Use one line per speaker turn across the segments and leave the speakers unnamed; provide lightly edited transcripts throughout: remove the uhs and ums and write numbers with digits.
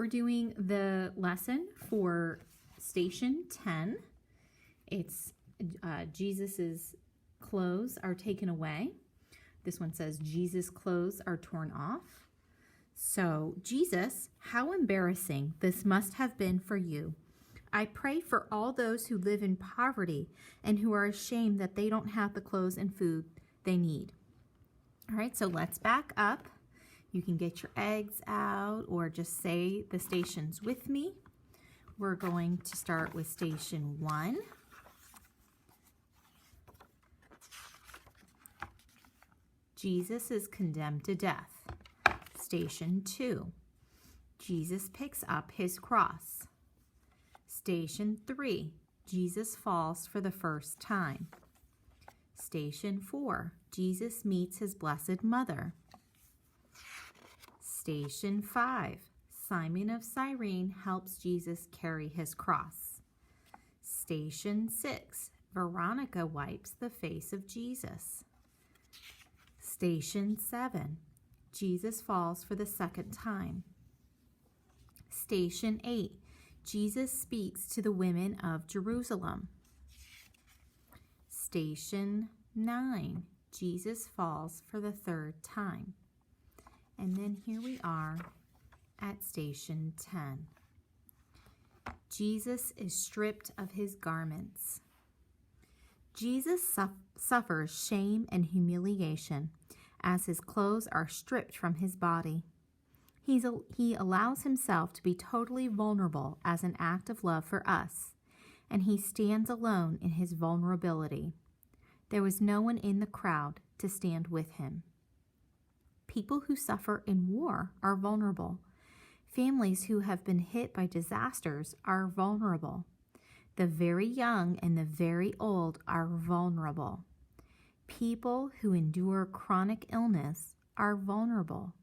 we're doing the lesson for Station 10. It's Jesus's clothes are taken away. This one says Jesus' clothes are torn off. So, Jesus, how embarrassing this must have been for you. I pray for all those who live in poverty and who are ashamed that they don't have the clothes and food they need. All right, so let's back up. You can get your eggs out or just say the stations with me. We're going to start with Station 1. Jesus is condemned to death. Station 2. Jesus picks up his cross. Station 3. Jesus falls for the first time. Station 4. Jesus meets his Blessed Mother. Station 5. Simon of Cyrene helps Jesus carry his cross. Station 6. Veronica wipes the face of Jesus. Station 7. Jesus falls for the second time. Station 8. Jesus speaks to the women of Jerusalem. Station 9. Jesus falls for the third time. And then here we are at Station 10. Jesus is stripped of his garments. Jesus suffers shame and humiliation as his clothes are stripped from his body. He allows himself to be totally vulnerable as an act of love for us, and he stands alone in his vulnerability. There was no one in the crowd to stand with him. People who suffer in war are vulnerable. Families who have been hit by disasters are vulnerable. The very young and the very old are vulnerable. People who endure chronic illness are vulnerable.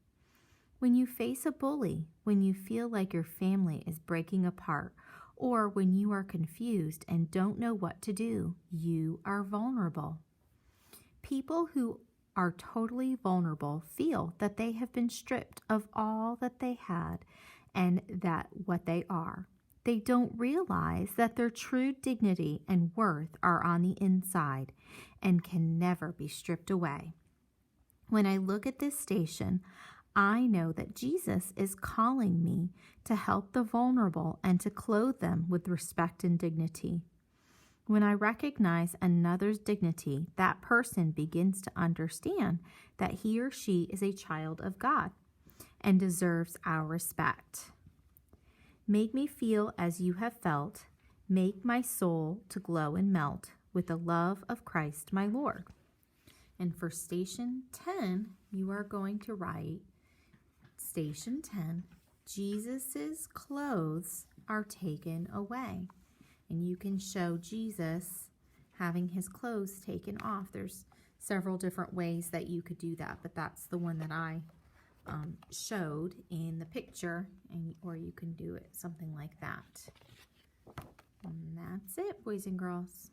When you face a bully, when you feel like your family is breaking apart, or when you are confused and don't know what to do, you are vulnerable. People who are totally vulnerable feel that they have been stripped of all that they had and that what they are. They don't realize that their true dignity and worth are on the inside and can never be stripped away. When I look at this station, I know that Jesus is calling me to help the vulnerable and to clothe them with respect and dignity. When I recognize another's dignity, that person begins to understand that he or she is a child of God and deserves our respect. Make me feel as you have felt. Make my soul to glow and melt with the love of Christ my Lord. And for Station 10, you are going to write Station 10, Jesus's clothes are taken away. And you can show Jesus having his clothes taken off. There's several different ways that you could do that, but that's the one that I showed in the picture, or you can do it something like that. And that's it, boys and girls.